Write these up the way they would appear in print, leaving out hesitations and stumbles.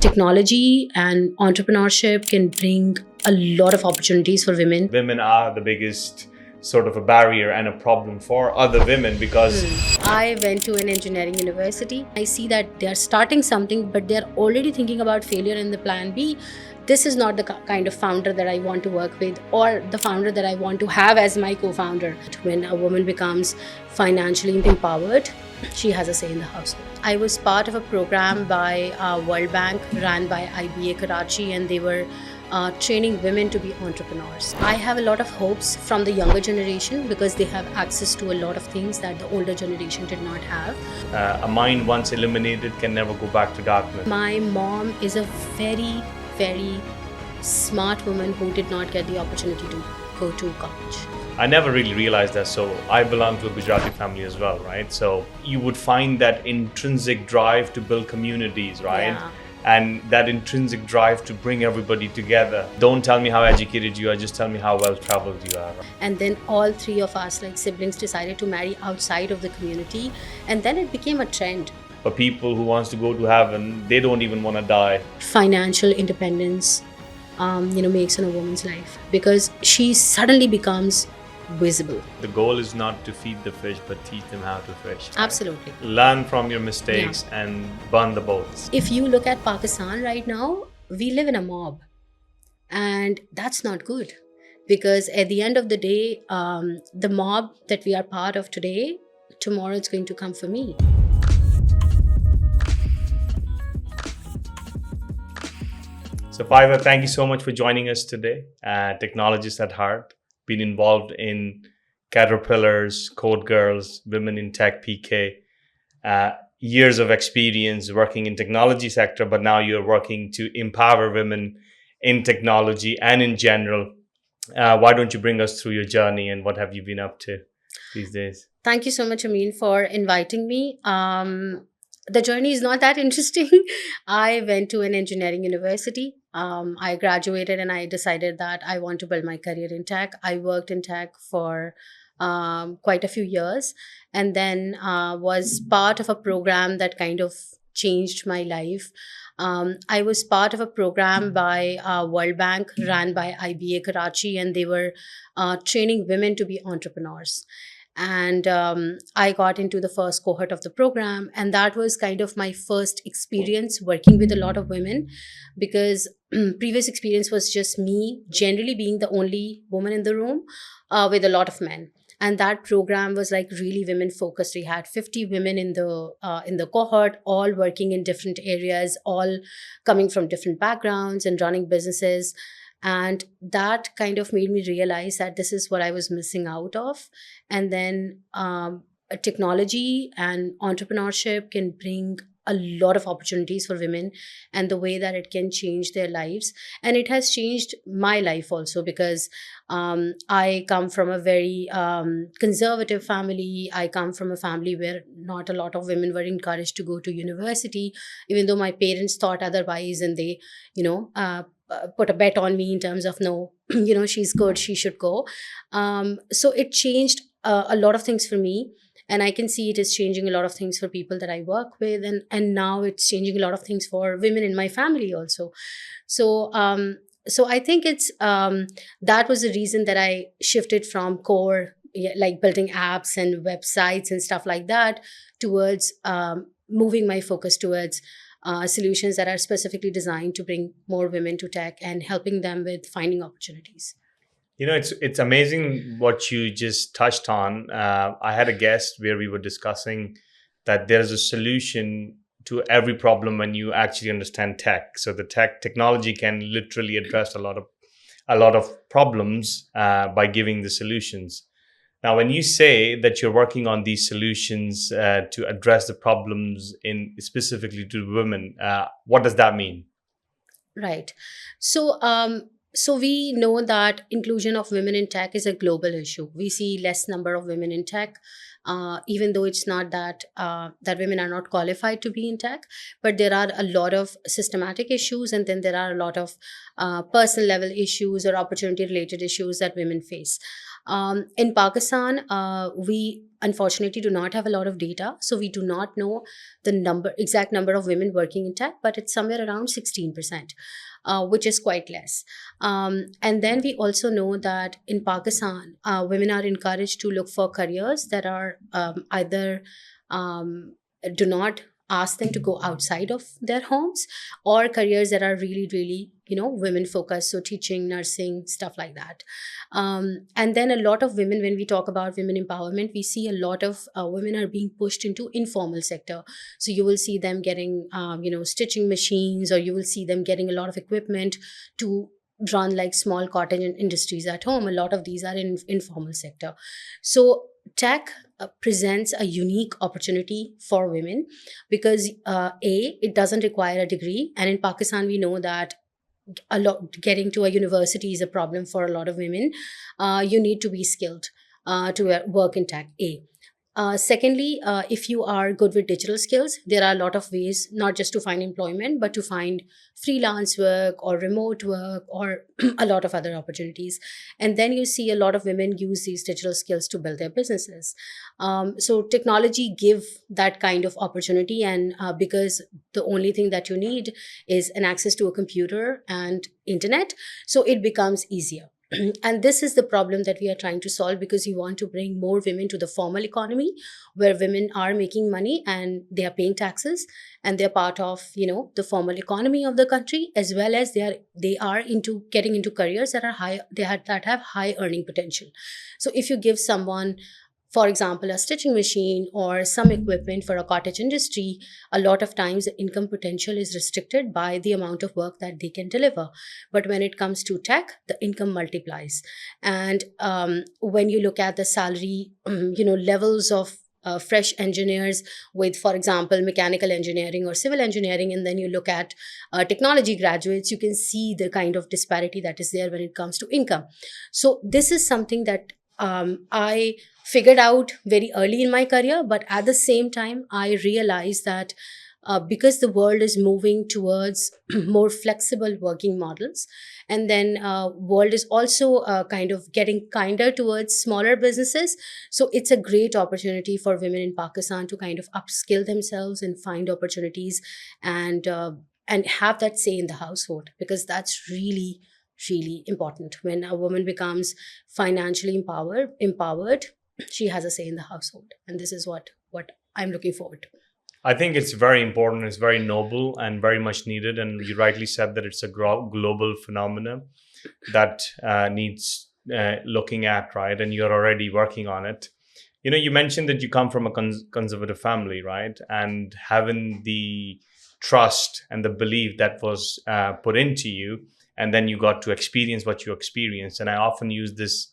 Technology and entrepreneurship can bring a lot of opportunities for women. Women are the biggest sort of a barrier and a problem for other women because I went to an engineering university. I see that they're starting something, but they're already thinking about failure in the plan B. This is not the kind of founder that I want to work with, or the founder that I want to have as my co-founder. When a woman becomes financially empowered, she has a say in the household. I was part of a program by World Bank ran by IBA Karachi, and they were training women to be entrepreneurs. I have a lot of hopes from the younger generation because they have access to a lot of things that the older generation did not have. a mind once illuminated can never go back to darkness. My mom is a very, very smart woman who did not get the opportunity to go to college. I never really realized that. So I belong to a Gujarati family as well, right? So you would find that intrinsic drive to build communities, right? Yeah. And that intrinsic drive to bring everybody together. Don't tell me how educated you are, just tell me how well traveled you are. And then all three of us, like siblings, decided to marry outside of the community, and then it became a trend. For people who wants to go to heaven, they don't even want to die. Financial independence, makes in a woman's life because she suddenly becomes visible. The goal is not to feed the fish, but teach them how to fish. Right? Absolutely. Learn from your mistakes and burn the boats. If you look at Pakistan right now, we live in a mob, and that's not good because at the end of the day, the mob that we are part of today, tomorrow it's going to come for me. So Faiza, thank you so much for joining us today. Technologist at heart, been involved in Caterpillars, CodeGirls, Women in Tech PK, years of experience working in technology sector, but now you're working to empower women in technology and in general. Why don't you bring us through your journey and what have you been up to these days? Thank you so much, Amin, for inviting me. The journey is not that interesting. I went to an engineering university. I graduated and I decided that I want to build my career in tech. I worked in tech for quite a few years, and then was part of a program that kind of changed my life. I was part of a program by World Bank ran by IBA Karachi, and they were training women to be entrepreneurs. And I got into the first cohort of the program, and that was kind of my first experience working with a lot of women, because previous experience was just me generally being the only woman in the room with a lot of men. And that program was like really women focused. We had 50 women in the cohort, all working in different areas, all coming from different backgrounds and running businesses. And that kind of made me realize that this is what I was missing out of. And then technology and entrepreneurship can bring a lot of opportunities for women, and the way that it can change their lives. And it has changed my life also, because I come from a very conservative family. I come from a family where not a lot of women were encouraged to go to university, even though my parents thought otherwise, and they, put a bet on me in terms of no, she's good, she should go. So it changed a lot of things for me, and I can see it is changing a lot of things for people that I work with, and now it's changing a lot of things for women in my family also. So I think it's that was the reason that I shifted from core, like building apps and websites and stuff like that, towards moving my focus towards solutions that are specifically designed to bring more women to tech and helping them with finding opportunities. It's amazing what you just touched on. I had a guest where we were discussing that there is a solution to every problem when you actually understand tech. So the technology can literally address a lot of problems by giving the solutions. Now, when you say that you're working on these solutions to address the problems in specifically to women, what does that mean? Right. So we know that inclusion of women in tech is a global issue. We see less number of women in tech, even though it's not that that women are not qualified to be in tech, but there are a lot of systematic issues, and then there are a lot of personal level issues or opportunity related issues that women face. In Pakistan, we unfortunately do not have a lot of data, so we do not know the exact number of women working in tech, but it's somewhere around 16%, which is quite less. And then we also know that in Pakistan, women are encouraged to look for careers that are either um, do not ask them to go outside of their homes, or careers that are really, really, women focused, so teaching, nursing, stuff like that. And then a lot of women, when we talk about women empowerment, we see a lot of women are being pushed into informal sector. So you will see them getting stitching machines, or you will see them getting a lot of equipment to run like small cottage industries at home. A lot of these are in informal sector. So tech presents a unique opportunity for women because it doesn't require a degree, and in Pakistan we know that a lot getting to a university is a problem for a lot of women. You need to be skilled to work in tech. Secondly, if you are good with digital skills, there are a lot of ways not just to find employment, but to find freelance work or remote work or a lot of other opportunities. And then you see a lot of women use these digital skills to build their businesses. So technology give that kind of opportunity, and because the only thing that you need is an access to a computer and internet, so it becomes easier. And this is the problem that we are trying to solve, because we want to bring more women to the formal economy, where women are making money and they are paying taxes, and they're part of the formal economy of the country, as well as they are into getting into careers that are high, that have high earning potential. So if you give someone, for example, a stitching machine or some equipment for a cottage industry, a lot of times the income potential is restricted by the amount of work that they can deliver. But when it comes to tech, the income multiplies. And when you look at the salary, levels of fresh engineers with, for example, mechanical engineering or civil engineering, and then you look at technology graduates, you can see the kind of disparity that is there when it comes to income. So this is something that I figured out very early in my career, but at the same time, I realized that because the world is moving towards more flexible working models, and then world is also kind of getting kinder towards smaller businesses, so it's a great opportunity for women in Pakistan to kind of upskill themselves and find opportunities, and have that say in the household, because that's really, really important. When a woman becomes financially empowered, she has a say in the household, and this is what I'm looking forward to. I think it's very important, it's very noble and very much needed. And you rightly said that it's a global phenomenon that needs looking at, right? And you're already working on it. You mentioned that you come from a conservative family, right? And having the trust and the belief that was put into you, and then you got to experience what you experienced. And I often use this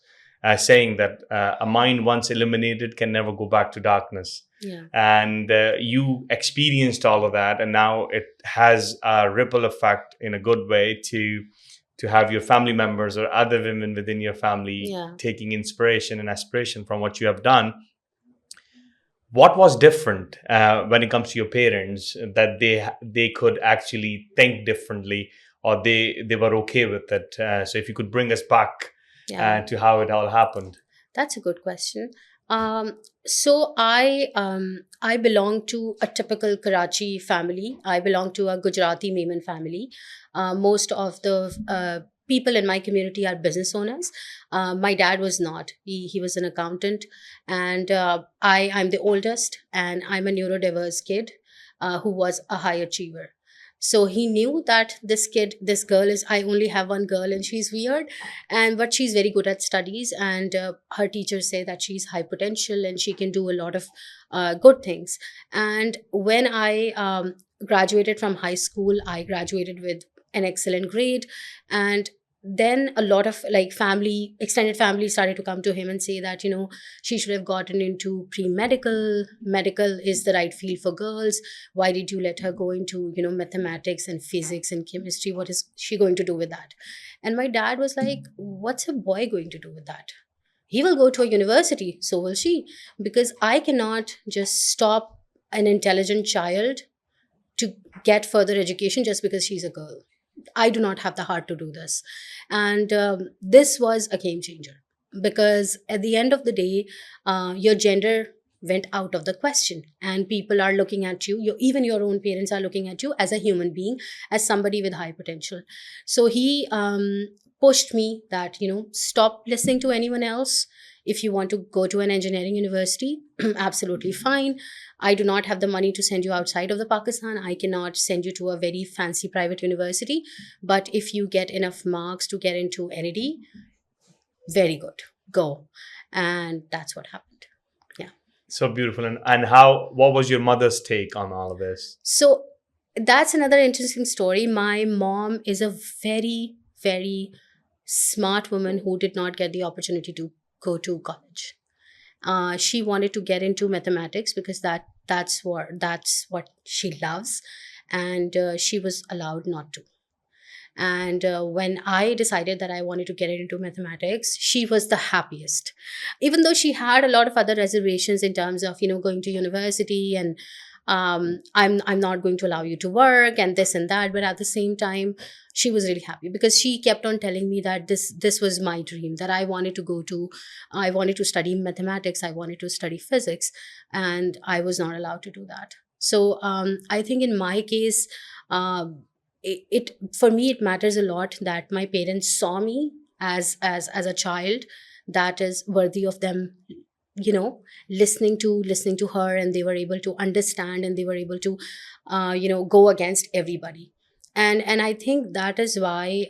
saying that a mind once illuminated can never go back to darkness. Yeah. And you experienced all of that, and now it has a ripple effect in a good way to have your family members or other women within your family Yeah. taking inspiration and aspiration from what you have done. What was different when it comes to your parents, that they could actually think differently, or they were okay with it? So if you could bring us back Yeah. to how it all happened. That's a good question. So I belong to a typical Karachi family. I belong to a Gujarati Memon family. Most of the people in my community are business owners. My dad was not. He was an accountant, and I'm the oldest, and I'm a neurodiverse kid who was a high achiever. So he knew that this girl is, I only have one girl and she's weird, and but she's very good at studies, and her teachers say that she's high potential and she can do a lot of good things. And when I graduated from high school, I graduated with an excellent grade, and then a lot of like family, extended family, started to come to him and say that she should have gotten into pre-medical. Medical is the right field for girls. Why did you let her go into mathematics and physics and chemistry? What is she going to do with that? And my dad was like, what's a boy going to do with that? He will go to a university, so will she. Because I cannot just stop an intelligent child to get further education just because she's a girl. I do not have the heart to do this. And this was a game changer. because at the end of the day, your gender went out of the question, and people are looking at you, even your own parents are looking at you as a human being, as somebody with high potential. So he pushed me that, stop listening to anyone else. If you want to go to an engineering university, absolutely fine. I do not have the money to send you outside of the Pakistan. I cannot send you to a very fancy private university. But if you get enough marks to get into NED, very good, go. And that's what happened. Yeah. So beautiful. And how, what was your mother's take on all of this? So that's another interesting story. My mom is a very, very smart woman who did not get the opportunity to go to college. She wanted to get into mathematics because that's what she loves, and she was allowed not to. And when I decided that I wanted to get into mathematics, she was the happiest, even though she had a lot of other reservations in terms of, going to university, and I'm not going to allow you to work and this and that. But at the same time, she was really happy because she kept on telling me that this was my dream, that I wanted to study mathematics, I wanted to study physics, and I was not allowed to do that. So I think in my case, it for me, it matters a lot that my parents saw me as a child that is worthy of them, listening to her, and they were able to understand, and they were able to go against everybody. And I think that is why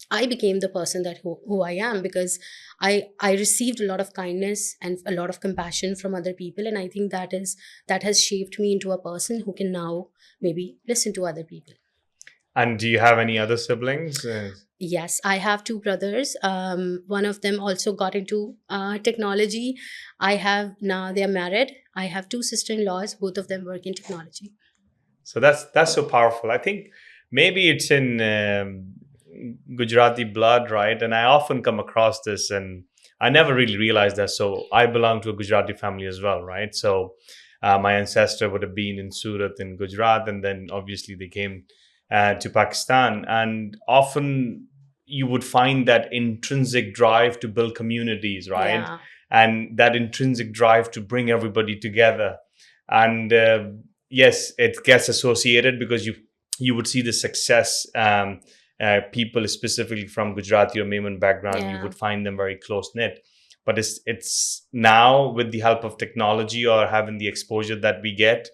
I became the person that who I am, because I received a lot of kindness and a lot of compassion from other people, and I think that has shaped me into a person who can now maybe listen to other people. And do you have any other siblings? Yes, I have two brothers. One of them also got into technology. I have now, they are married. I have two sister-in-laws. Both of them work in technology. So that's so powerful. I think maybe it's in Gujarati blood, right? And I often come across this, and I never really realized that. So I belong to a Gujarati family as well, right? So my ancestor would have been in Surat in Gujarat, and then obviously they came to Pakistan. And often you would find that intrinsic drive to build communities, right? Yeah, And that intrinsic drive to bring everybody together. And yes, it gets associated because you would see the success. People specifically from Gujarati or Memon background, you yeah, would find them very close knit. But it's now with the help of technology or having the exposure that we get,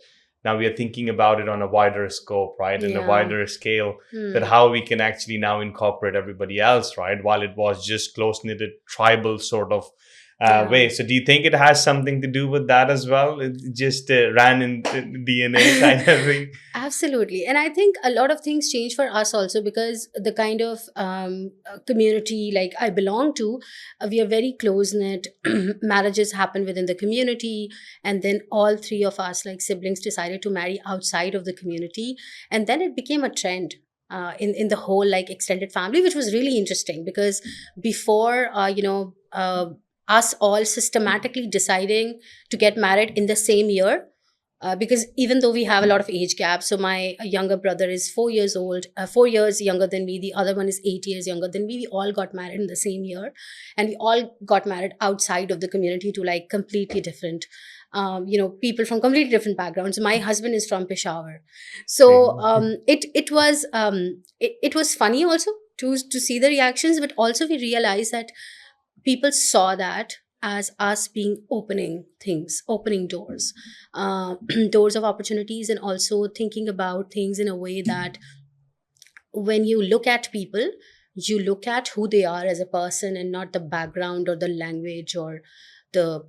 now we are thinking about it on a wider scope, right? And a yeah. wider scale, that Hmm. how we can actually now incorporate everybody else, right? While it was just close knitted tribal sort of Yeah. way. So do you think it has something to do with that as well? It just ran in DNA kind of thing. Absolutely. And I think a lot of things change for us also, because the kind of community like I belong to, we are very close knit. Marriages happen within the community. And then all three of us, like siblings, decided to marry outside of the community. And then it became a trend. In the whole like extended family, which was really interesting, because before us all systematically deciding to get married in the same year, because even though we have a lot of age gaps, so my younger brother is 4 years old, 4 years younger than me, the other one is 8 years younger than me. We all got married in the same year, and we all got married outside of the community to like completely different people from completely different backgrounds. My husband is from Peshawar. So it was funny also to see the reactions, but also we realized that people saw that as us being opening things, opening doors, doors of opportunities, and also thinking about things in a way that when you look at people, you look at who they are as a person, and not the background or the language or the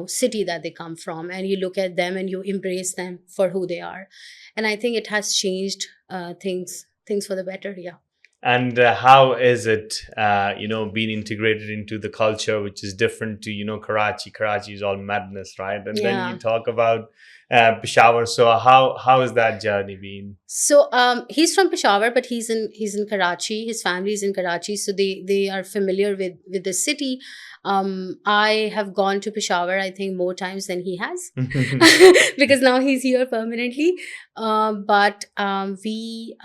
city that they come from, and you look at them and you embrace them for who they are. And I think it has changed things for the better. Yeah. And how is it, being integrated into the culture, which is different to, Karachi? Karachi is all madness, right? And then Yeah. you talk about Peshawar. So how has that journey been? So he's from Peshawar, but he's in Karachi. His family is in Karachi, so they are familiar with the city. I have gone to Peshawar, I think, more times than he has, because now he's here permanently. But we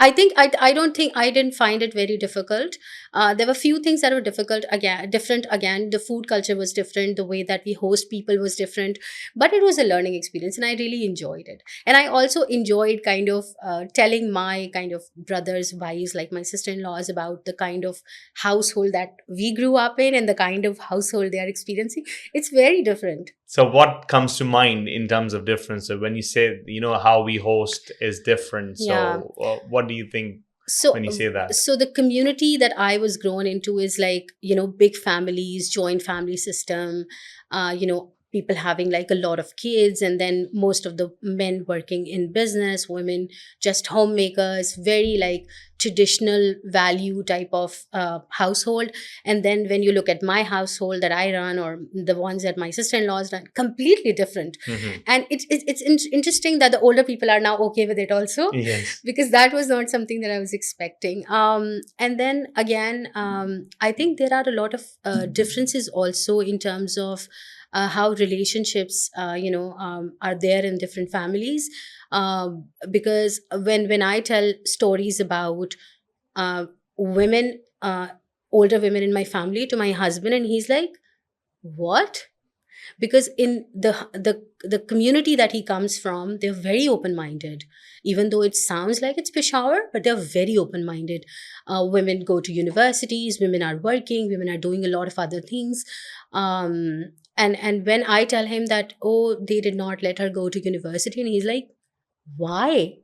I think I don't think I didn't find it very difficult. There were few things that were difficult, again different. Again, the food culture was different, the way that we host people was different, but it was a learning experience, and I really enjoyed it. And I also enjoyed kind of telling my kind of brothers, wives, like my sister-in-laws, about the kind of household that we grew up in and the kind of household they are experiencing. It's very different. So what comes to mind in terms of difference? So when you say, how we host is different. Yeah. So what do you think So, when you say that? so the community that I was grown into is like, big families, joint family system, people having like a lot of kids, and then most of the men working in business, women just homemakers, very like traditional value type of household. And then when you look at my household that I run, or the ones that my sister-in-laws run, completely different. Mhm. And it's interesting that the older people are now okay with it also, Yes. because that was not something that I was expecting. And then again, I think there are a lot of differences also in terms of how relationships, are there in different families. Because when I tell stories about women, older women in my family to my husband, and he's like, "What?" Because in the community that he comes from, they're very open minded, even though it sounds like it's Peshawar, but they're very open minded. Women go to universities, women are working, women are doing a lot of other things. And when I tell him that, oh, they did not let her go to university, and he's like, why?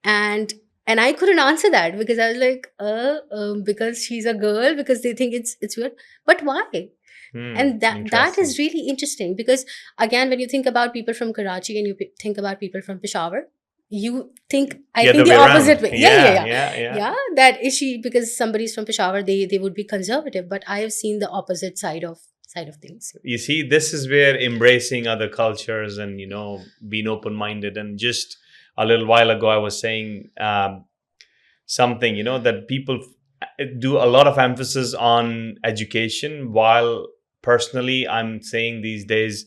And and I couldn't answer that, because I was like, because she's a girl, because they think it's weird. But why? And that is Interesting. really interesting, because again, when you think about people from Karachi and you think about people from Peshawar, you think, I The other think, the way opposite around. way. Yeah, yeah, Yeah, yeah. yeah, yeah. Yeah, that is, she, because somebody's from Peshawar, they would be conservative, but I have seen the opposite side of things. You see, this is where embracing other cultures and being open-minded. And just a little while ago, I was saying something, that people do a lot of emphasis on education, while personally I'm saying these days,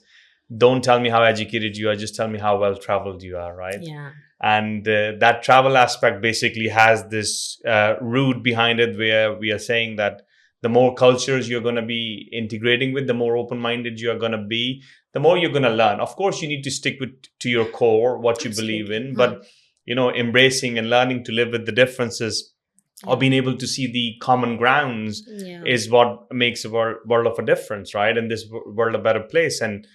don't tell me how educated you are, just tell me how well traveled you are, right? Yeah. And that travel aspect basically has this root behind it, where we are saying that the more cultures you're going to be integrating with, the more open-minded you're going to be, the more you're going to learn. Of course, you need to stick with to your core, what you believe Absolutely. in, but embracing and learning to live with the differences, or Yeah. being able to see the common grounds, Yeah. is what makes a world of a difference, right? And this world a better place. And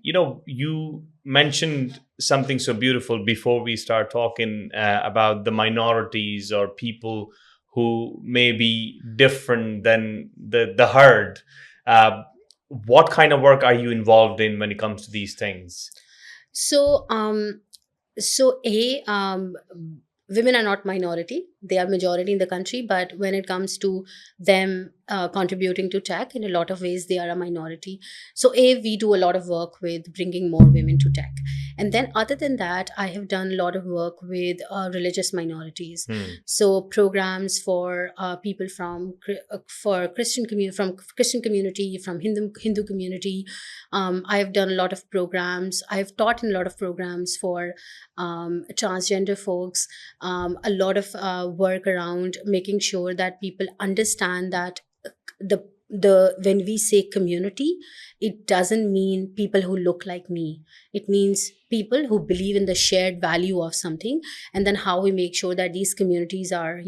you mentioned something so beautiful before we start talking about the minorities, or people who may be different than the herd. uh, what kind of work are you involved in when it comes to these things? So, women are not minority; they are majority in the country. But when it comes to them contributing to tech, in a lot of ways, they are a minority. So, we do a lot of work with bringing more women to tech, and then other than that, I have done a lot of work with religious minorities. Hmm. So, programs for people for from Christian community, from Hindu community. I have done a lot of programs. I've taught in a lot of programs for transgender folks. A lot of work around making sure that people understand that the when we say community, it doesn't mean people who look like me. It means people who believe in the shared value of something, and then how we make sure that these communities are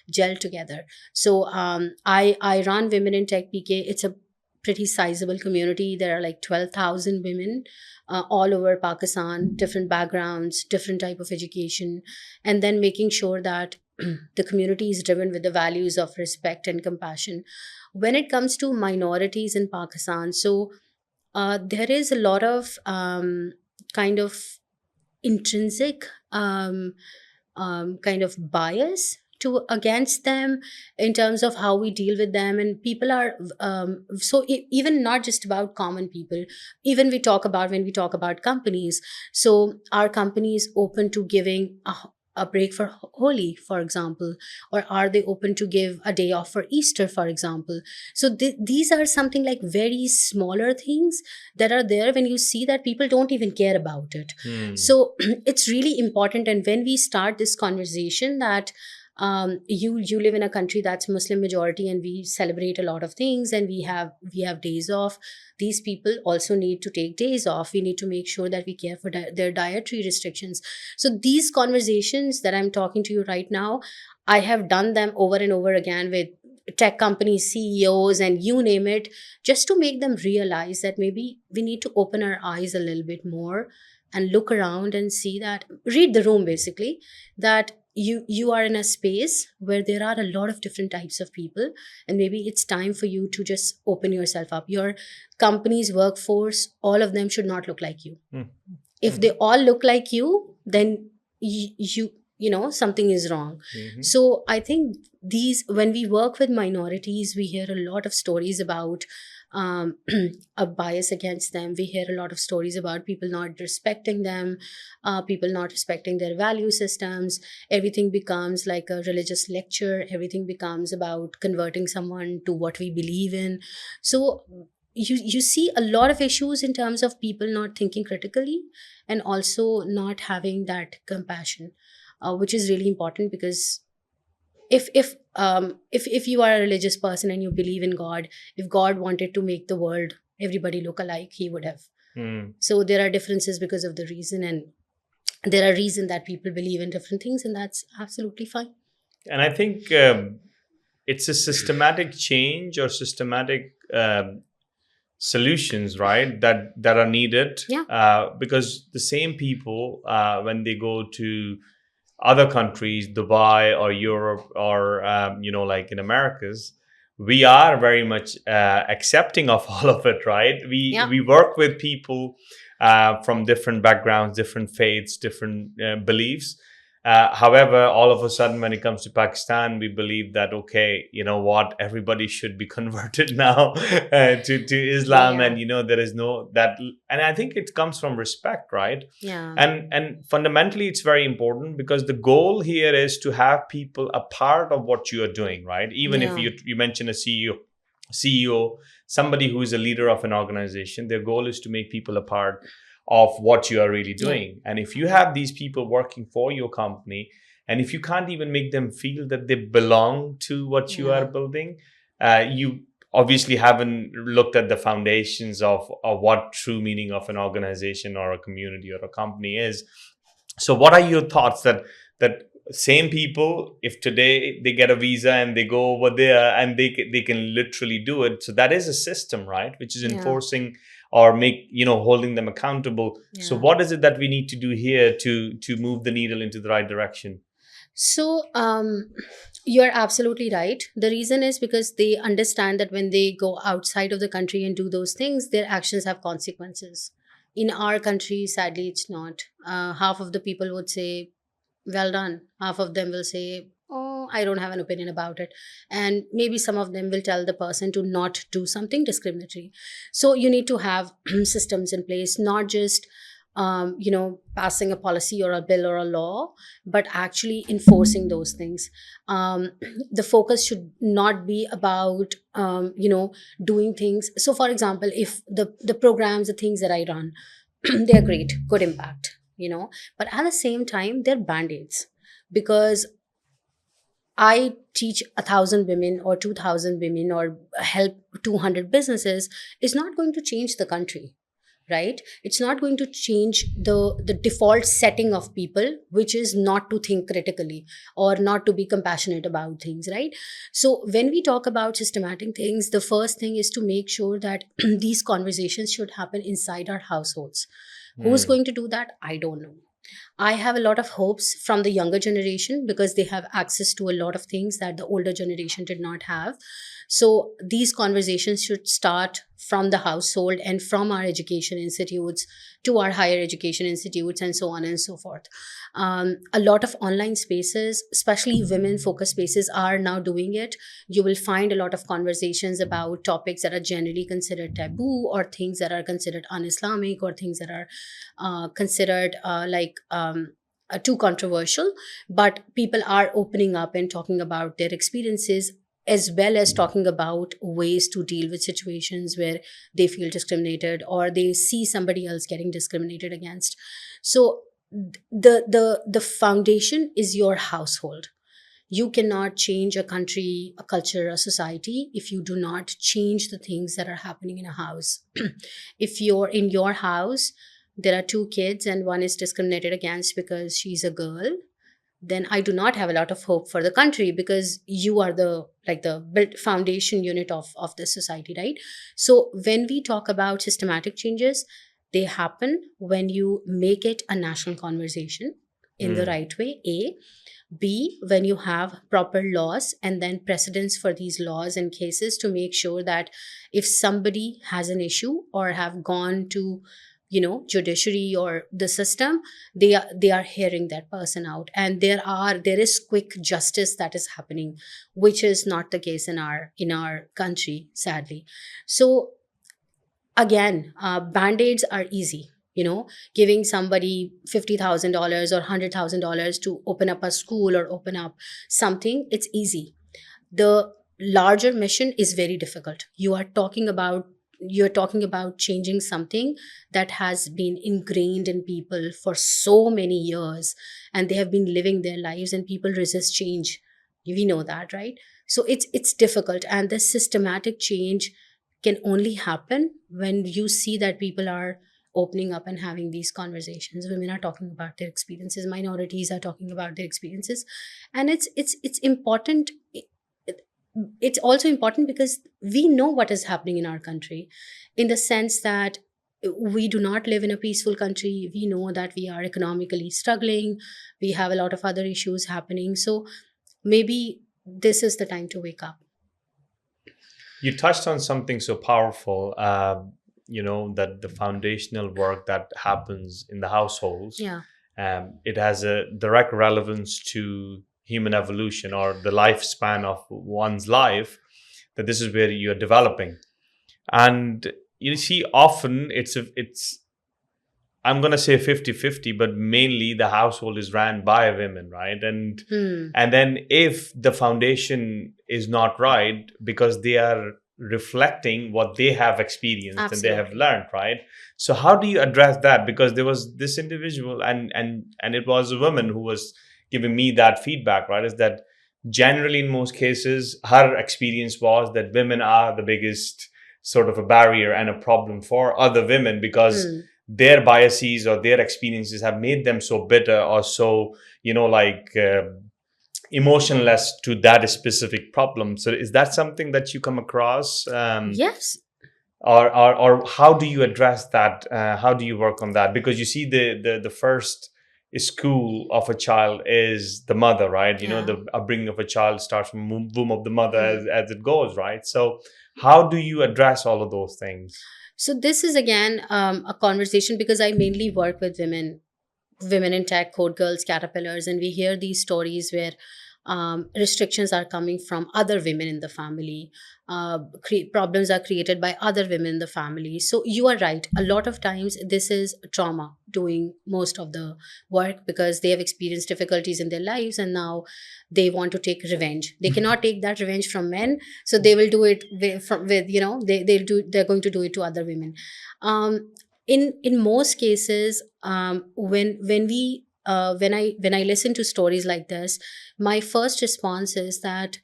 gel together. So I run Women in Tech PK. It's a pretty sizable community. There are like 12,000 women all over Pakistan, different backgrounds, different type of education, and then making sure that the community is driven with the values of respect and compassion. When it comes to minorities in Pakistan, so there is a lot of kind of intrinsic kind of bias to against them in terms of how we deal with them. And people are even not just about common people, even when we talk about companies. So are companies open to giving a break for Holi, for example, or are they open to give a day off for Easter, for example? So these are something like very smaller things that are there when you see that people don't even care about it. Hmm. So it's really important. And when we start this conversation that you live in a country that's Muslim majority, and we celebrate a lot of things, and we have days off. These people also need to take days off. We need to make sure that we care for their dietary restrictions. So these conversations that I'm talking to you right now, I have done them over and over again with tech company CEOs and you name it, just to make them realize that maybe we need to open our eyes a little bit more and look around and see that, read the room basically, that you are in a space where there are a lot of different types of people, and maybe it's time for you to just open yourself up. Your company's workforce, all of them should not look like you. Hmm. If they all look like you, then something is wrong. Mhm. So I think these, when we work with minorities, we hear a lot of stories about um, a bias against them. We hear a lot of stories about people not respecting them, people not respecting their value systems. Everything becomes like a religious lecture. Everything becomes about converting someone to what we believe in. So you see a lot of issues in terms of people not thinking critically, and also not having that compassion, which is really important. Because if you are a religious person and you believe in God, if God wanted to make the world everybody look alike, he would have. Hmm. So there are differences because of the reason, and there are reason that people believe in different things, and that's absolutely fine. And I think it's a systematic change or systematic solutions, right? That are needed, Yeah. because the same people, when they go to other countries, Dubai or Europe or like in Americas, we are very much accepting of all of it, right? We Yeah. we work with people from different backgrounds, different faiths, different beliefs. However, all of a sudden, when it comes to Pakistan, we believe that, okay, you know what, everybody should be converted now to Islam, Yeah. and there is no that, and I think it comes from respect, right? Yeah. And fundamentally, it's very important because the goal here is to have people a part of what you are doing, right? Even if Yeah. you mention a CEO, somebody who is a leader of an organization, their goal is to make people a part of what you are really Yeah. doing. And if you have these people working for your company, and if you can't even make them feel that they belong to what you are Yeah. building, you obviously haven't looked at the foundations of what true meaning of an organization or a community or a company is. So what are your thoughts that same people, if today they get a visa and they go over there and they can literally do it, so that is a system, right, which is Yeah. enforcing or holding them accountable. So Yeah. what is it that we need to do here to move the needle into the right direction? So, you're absolutely right. The reason is because they understand that when they go outside of the country and do those things, their actions have consequences. In our country, sadly, it's not. Half of the people would say, well done. Half of them will say, oh, I don't have an opinion about it. And maybe some of them will tell the person to not do something discriminatory. So you need to have systems in place, not just passing a policy or a bill or a law, but actually enforcing those things. um, the focus should not be about doing things. So for example, if the programs, the things that I run, they're great, good impact, but at the same time they're band-aids. Because I teach 1,000 women or 2,000 women or help 200 businesses is not going to change the country, right? It's not going to change the default setting of people, which is not to think critically or not to be compassionate about things, right? So when we talk about systematic things, the first thing is to make sure that these conversations should happen inside our households. Who's Hmm. going to do that? I don't know. I have a lot of hopes from the younger generation because they have access to a lot of things that the older generation did not have. So these conversations should start from the household and from our education institutes to our higher education institutes and so on and so forth. A lot of online spaces, especially women focused spaces, are now doing it. You will find a lot of conversations about topics that are generally considered taboo, or things that are considered un-Islamic, or things that are considered too controversial. But people are opening up and talking about their experiences, as well as talking about ways to deal with situations where they feel discriminated or they see somebody else getting discriminated against. So the foundation is your household. You cannot change a country, a culture, a society if you do not change the things that are happening in a house. If you're in your house, there are two kids and one is discriminated against because she's a girl, then I do not have a lot of hope for the country, because you are the like the built foundation unit of the society, right? So when we talk about systematic changes, they happen when you make it a national conversation in the Mm. right way. A. B, when you have proper laws and then precedents for these laws and cases to make sure that if somebody has an issue or have gone to, judiciary or the system, they are hearing that person out, and there is quick justice that is happening, which is not the case in our country, sadly. So again, band-aids are easy. Giving somebody $50,000 or $100,000 to open up a school or open up something, it's easy. The larger mission is very difficult. You're talking about changing something that has been ingrained in people for so many years, and they have been living their lives, and people resist change. We know that, right? So it's difficult, and the systematic change can only happen when you see that people are opening up and having these conversations. Women are talking about their experiences, minorities are talking about their experiences, and it's important. It's also important because we know what is happening in our country, in the sense that we do not live in a peaceful country. We know that we are economically struggling, we have a lot of other issues happening. So maybe this is the time to wake up. You touched on something so powerful, that the foundational work that happens in the households, Yeah, it has a direct relevance to human evolution or the lifespan of one's life, that this is where you're developing. And you see, often it's I'm going to say 50-50, but mainly the household is ran by women, right? And hmm, and then if the foundation is not right, because they are reflecting what they have experienced and they have absolutely. learned, right? So how do you address that? Because there was this individual, and it was a woman who was giving me that feedback, right? Is that generally in most cases her experience was that women are the biggest sort of a barrier and a problem for other women, because Hmm. their biases or their experiences have made them so bitter or so, emotionless to that specific problem. So is that something that you come across, Yes. or how do you address that? How do you work on that? Because you see, the first school of a child is the mother, right? Yeah. The upbringing of a child starts from womb of the mother Hmm. as it goes, right? So how do you address all of those things? So this is again a conversation, because I mainly work with women in tech, code girls, caterpillars, and we hear these stories where restrictions are coming from other women in the family. Problems are created by other women in the family. So you are right. A lot of times, this is trauma doing most of the work, because they have experienced difficulties in their lives, and now they want to take revenge. They cannot take that revenge from men, so they will do it with they're going to do it to other women. Um, in most cases, when I listen to stories like this, my first response is that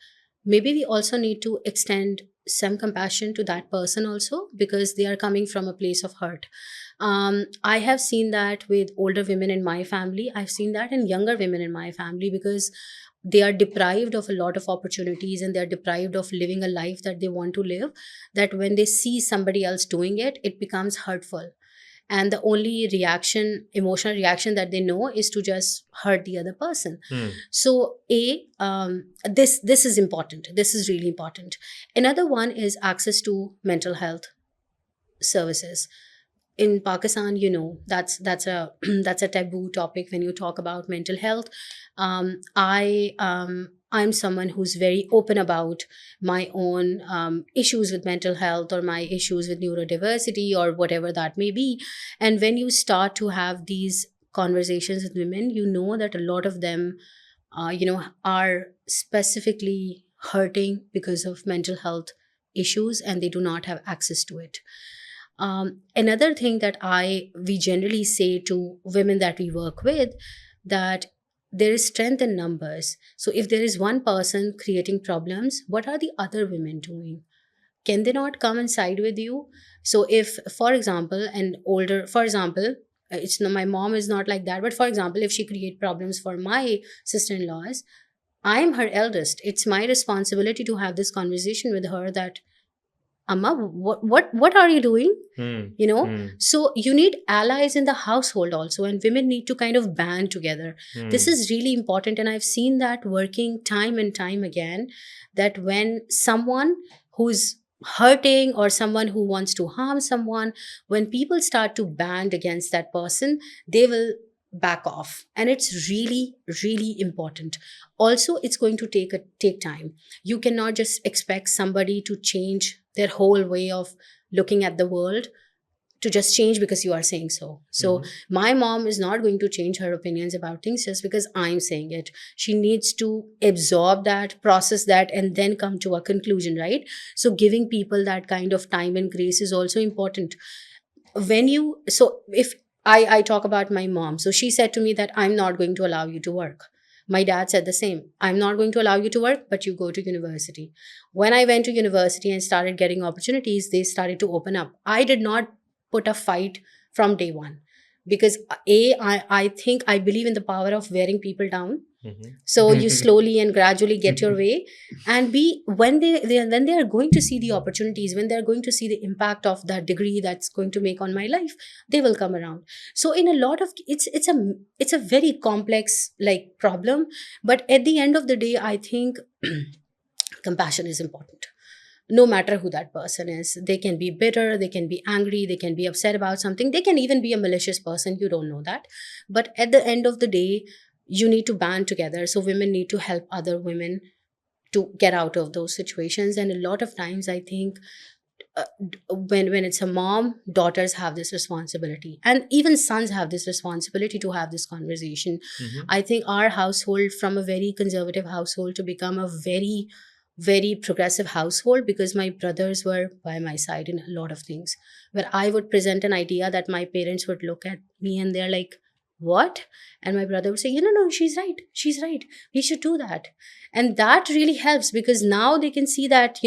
maybe we also need to extend some compassion to that person also, because they are coming from a place of hurt. I have seen that with older women in my family. I've seen that in younger women in my family, because they are deprived of a lot of opportunities, and they're deprived of living a life that they want to live, that when they see somebody else doing it, it becomes hurtful. and the only emotional reaction that they know is to just hurt the other person. Hmm. So this is important, this is really important. Another one is access to mental health services. In Pakistan, that's a that's a taboo topic when you talk about mental health. I'm someone who's very open about my own issues with mental health, or my issues with neurodiversity, or whatever that may be. And when you start to have these conversations with women, you know that a lot of them are specifically hurting because of mental health issues, and they do not have access to it. Another thing that we generally say to women that we work with, that there is strength in numbers. So if there is one person creating problems, what are the other women doing? Can they not come and side with you? So if, for example, for example, it's not, my mom is not like that, but for example, if she create problems for my sister-in-laws, I'm her eldest. It's my responsibility to have this conversation with her, that Amma, what are you doing? Hmm. Hmm. So you need allies in the household also, and women need to kind of band together. This Hmm. is really important, and I've seen that working time and time again, that when someone who's hurting, or someone who wants to harm someone, when people start to band against that person, they will back off, and it's really really important. Also, it's going to take time. You cannot just expect somebody to change their whole way of looking at the world, to just change because you are saying so. So Mhm. my mom is not going to change her opinions about things just because I'm saying it. She needs to absorb that, process that, and then come to a conclusion, right? So giving people that kind of time and grace is also important. When you so if I talk about my mom, so she said to me that I'm not going to allow you to work. My dad said the same. I'm not going to allow you to work, but you go to university. When I went to university and started getting opportunities, they started to open up. I did not put a fight from day one, because I think I believe in the power of wearing people down. So you Mhm. slowly and gradually get your way. And when when they are going to see the opportunities, when they're going to see the impact of that degree that's going to make on my life, they will come around. So in a lot of, it's a very complex like problem. But at the end of the day, I think compassion is important. No matter who that person is, they can be bitter, they can be angry, they can be upset about something, they can even be a malicious person, you don't know that. But at the end of the day, you need to band together. So women need to help other women to get out of those situations. And a lot of times I think, when it's a mom, daughters have this responsibility, and even sons have this responsibility to have this conversation. Mhm. I think our household, from a very conservative household to become a very very progressive household, because my brothers were by my side in a lot of things, where I would present an idea that my parents would look at me and they're like, what? And my brother would say, no, no, she's right, she's right, we should do that. And that really helps, because now they can see that,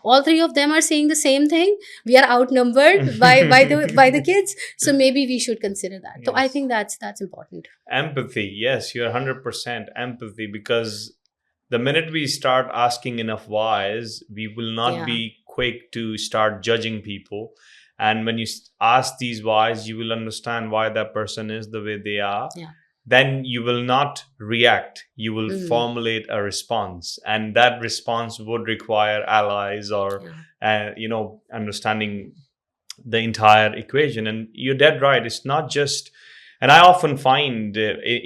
all three of them are saying the same thing. We are outnumbered by the kids, so maybe we should consider that. So I Yes. think that's important. Empathy. Yes, you're 100% empathy, because the minute we start asking enough whys, we will not Yeah, be quick to start judging people. And when you ask these whys, you will understand why that person is the way they are. yeah. Then you will not react, you will Mm, formulate a response. And that response would require allies, or, yeah. understanding the entire equation. And you're dead right. It's not just, and I often find,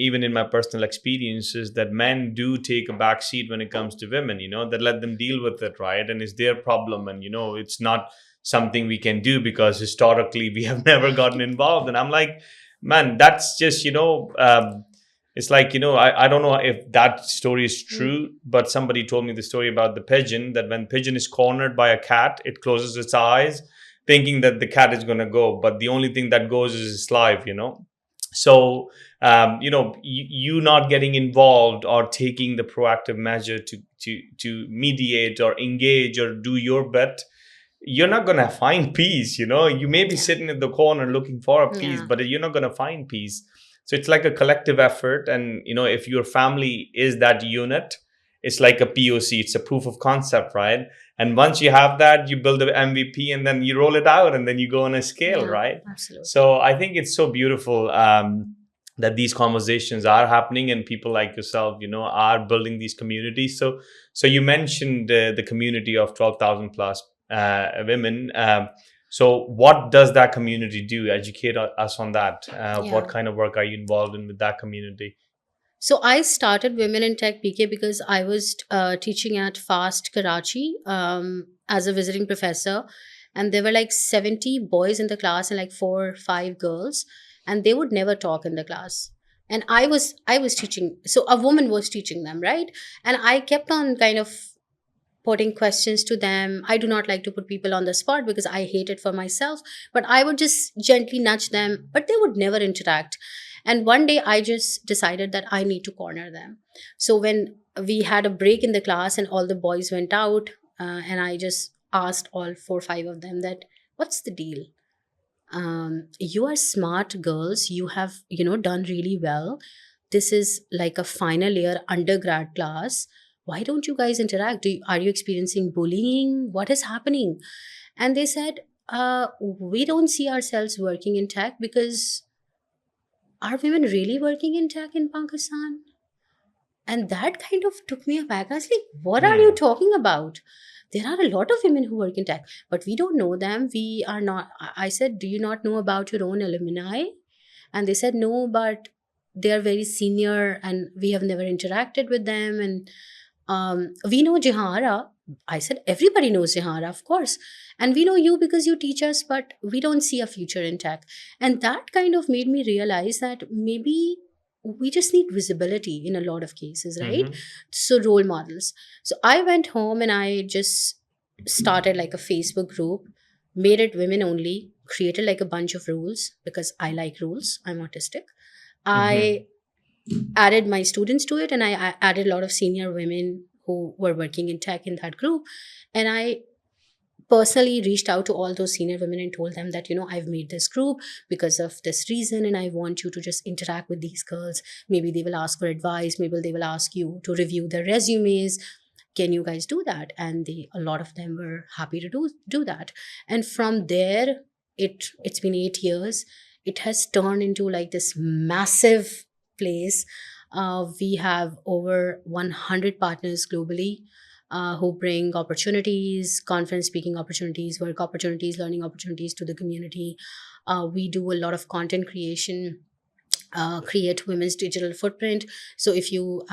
even in my personal experiences, that men do take a back seat when it comes to women, that let them deal with it, right? And it's their problem. And, it's not something we can do because historically we have never gotten involved. And I'm like, man, that's just, it's like, I don't know if that story is Mm, true, but somebody told me the story about the pigeon, that when pigeon is cornered by a cat, it closes its eyes thinking that the cat is going to go, but the only thing that goes is its life. So you not getting involved or taking the proactive measure to mediate or engage or do your bit, you're not going to find peace. You may be yeah, sitting in the corner looking for a peace, yeah. but you're not going to find peace. So it's like a collective effort. And if your family is that unit, it's like a POC, it's a proof of concept, right? And once you have that, you build the MVP, and then you roll it out, and then you go on a scale, Yeah, right? absolutely. So I think it's so beautiful that these conversations are happening, and people like yourself, are building these communities. So you mentioned the community of 12,000 plus women. So what does that community do? Educate us on that. What Yeah. kind of work are you involved in with that community? So I started Women in Tech PK because I was teaching at Fast Karachi as a visiting professor, and there were like 70 boys in the class and like 4 or 5 girls, and they would never talk in the class. And I was teaching, so a woman was teaching them, right? And I kept on kind of putting questions to them. I do not like to put people on the spot because I hate it for myself, but I would just gently nudge them, but they would never interact. And one day I just decided that I need to corner them. So when we had a break in the class and all the boys went out, and I just asked all 4 or 5 of them that, what's the deal? You are smart girls. You have, done really well. This is like a final year undergrad class. Why don't you guys interact? Are you experiencing bullying? What is happening? And they said, we don't see ourselves working in tech because are women really working in tech in Pakistan? And that kind of took me aback. I was like, what are you Hmm. talking about? There are a lot of women who work in tech, but we don't know them. We are not. I said, do you not know about your own alumni? And they said, no, but they are very senior and we have never interacted with them. And we know Jihara. I said, everybody knows Jihara, of course. And we know you because you teach us, but we don't see a future in tech. And that kind of made me realize that maybe we just need visibility in a lot of cases, right? Hmm. So, role models. So, I went home and I just started like a Facebook group, made it women only, created like a bunch of rules because I like rules, I'm autistic. Hmm. I added my students to it, and I added a lot of senior women who were working in tech in that group. And I personally reached out to all those senior women and told them that, I've made this group because of this reason, and I want you to just interact with these girls. Maybe they will ask for advice, maybe they will ask you to review their resumes. Can you guys do that? And a lot of them were happy to do that. And from there, it's been 8 years. It has turned into like this massive place. We have over 100 partners globally, who bring opportunities, conference speaking opportunities, work opportunities, learning opportunities to the community. We do a lot of content creation, create women's digital footprint. So if you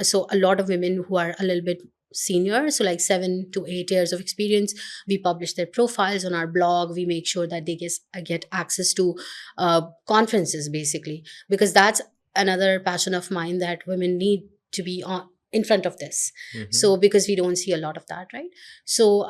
so a lot of women who are a little bit senior, so like 7 to 8 years of experience, we publish their profiles on our blog. We make sure that they get access to conferences, basically, because that's another passion of mine, that women need to be on in front of this. Hmm. So because we don't see a lot of that, right? So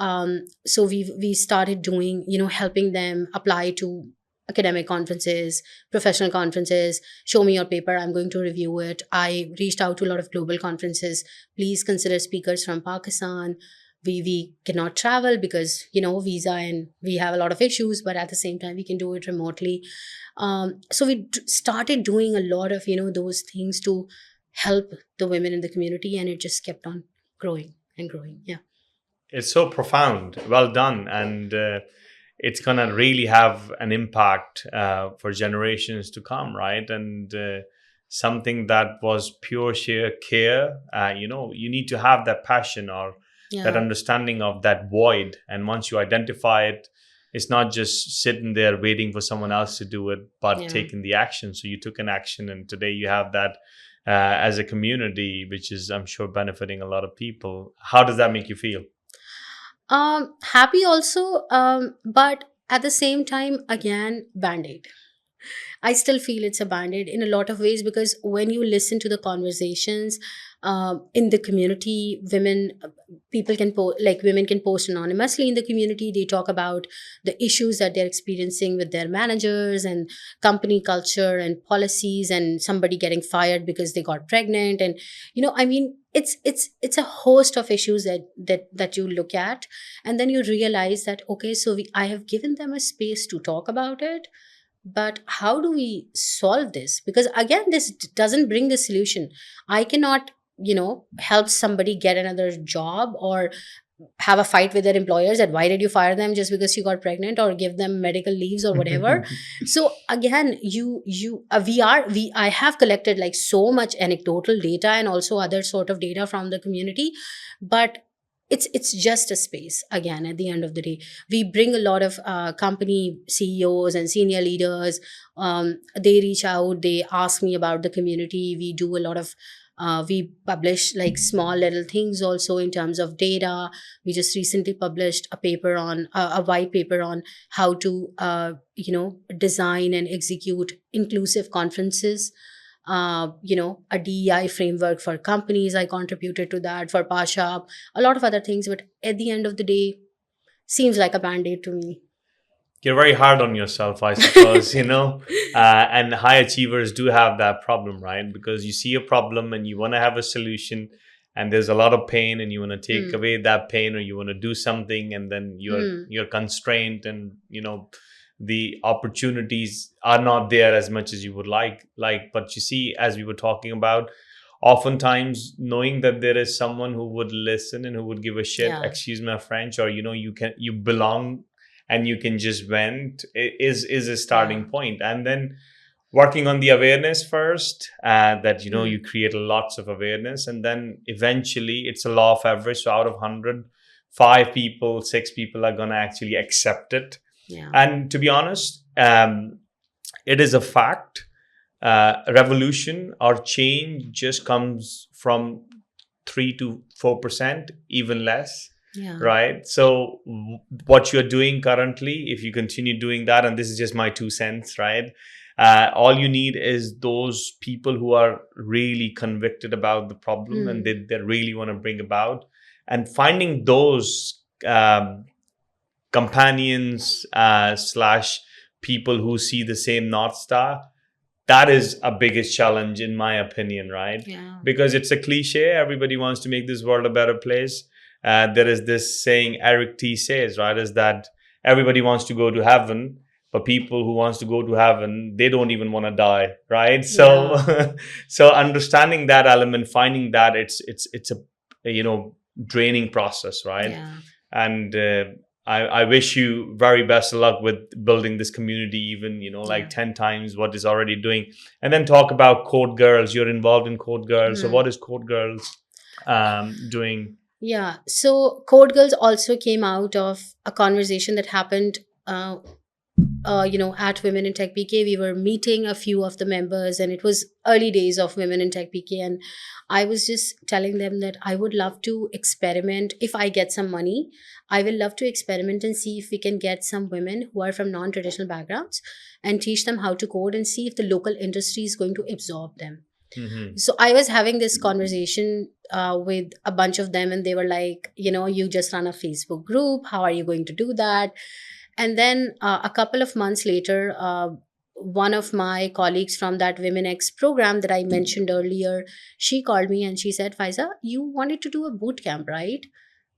we started doing, helping them apply to academic conferences, professional conferences. Show me your paper, I'm going to review it. I reached out to a lot of global conferences. Please consider speakers from Pakistan. We cannot travel because, visa, and we have a lot of issues, but at the same time we can do it remotely. So we started doing a lot of, those things to help the women in the community, and it just kept on growing and growing. Yeah. It's so profound. Well done. And it's going to really have an impact for generations to come, right? And something that was pure sheer care, you need to have that passion or that Yeah. understanding of that void. And once you identify it, it's not just sitting there waiting for someone else to do it, but Yeah. taking the action. So you took an action, and today you have that as a community, which is, I'm sure, benefiting a lot of people. How does that make you feel? Happy also, but at the same time, again, band-aid. I still feel it's a band-aid in a lot of ways, because when you listen to the conversations in the community, women can post anonymously in the community. They talk about the issues that they're experiencing with their managers and company culture and policies, and somebody getting fired because they got pregnant. And I mean, it's a host of issues that you look at, and then you realize that, okay, so I have given them a space to talk about it, but how do we solve this? Because again, this doesn't bring the solution. I cannot help somebody get another job, or have a fight with their employers that why did you fire them just because she got pregnant, or give them medical leaves or whatever. So again, we I have collected like so much anecdotal data and also other sort of data from the community, but it's just a space. Again, at the end of the day, we bring a lot of company CEOs and senior leaders. They reach out, they ask me about the community. We do a lot of we publish like small little things also in terms of data. We just recently published a paper on a white paper on how to design and execute inclusive conferences, a DEI framework for companies. I contributed to that for Pasha, a lot of other things. But at the end of the day, seems like a band-aid to me. You're very hard on yourself, I suppose, and high achievers do have that problem, right? Because you see a problem and you want to have a solution, and there's a lot of pain, and you want to take Hmm. away that pain, or you want to do something, and then you're Hmm. you're constrained, and the opportunities are not there as much as you would like. But you see, as we were talking about, oftentimes knowing that there is someone who would listen and who would give a shit, Yeah. excuse my French, or you belong, and you can just vent, is a Yeah. starting point. And then working on the awareness first, that you Hmm. create lots of awareness, and then eventually it's a law of average. So out of 100, 5 people, 6 people are going to actually accept it. Yeah. And to be honest, it is a fact. Revolution or change just comes from 3 to 4%, even less, Yeah. right? So what you're doing currently, if you continue doing that, and this is just my 2 cents, right? All you need is those people who are really convicted about the problem, and Hmm. they really want to bring about, and finding those companions slash people who see the same North Star. That is a biggest challenge, in my opinion, right? Yeah. Because it's a cliche. Everybody wants to make this world a better place. There is this saying Eric T says, right, is that everybody wants to go to heaven, but people who wants to go to heaven, they don't even want to die, right? So, Yeah. so understanding that element, finding that it's a draining process, right? Yeah. And I wish you very best of luck with building this community, even like Yeah. 10 times what is already doing. And then talk about Code Girls. You're involved in Code Girls, so Hmm. what is Code Girls doing? Yeah. So Code Girls also came out of a conversation that happened, at Women in Tech PK. We were meeting a few of the members, and it was early days of Women in Tech PK. And I was just telling them that I would love to experiment. If I get some money, I will love to experiment and see if we can get some women who are from non traditional backgrounds and teach them how to code and see if the local industry is going to absorb them. Hmm. So I was having this conversation with a bunch of them, and they were like, you just run a Facebook group. How are you going to do that? And then a couple of months later, one of my colleagues from that Women X program that I mentioned earlier, she called me and she said, Faiza, you wanted to do a boot camp, right?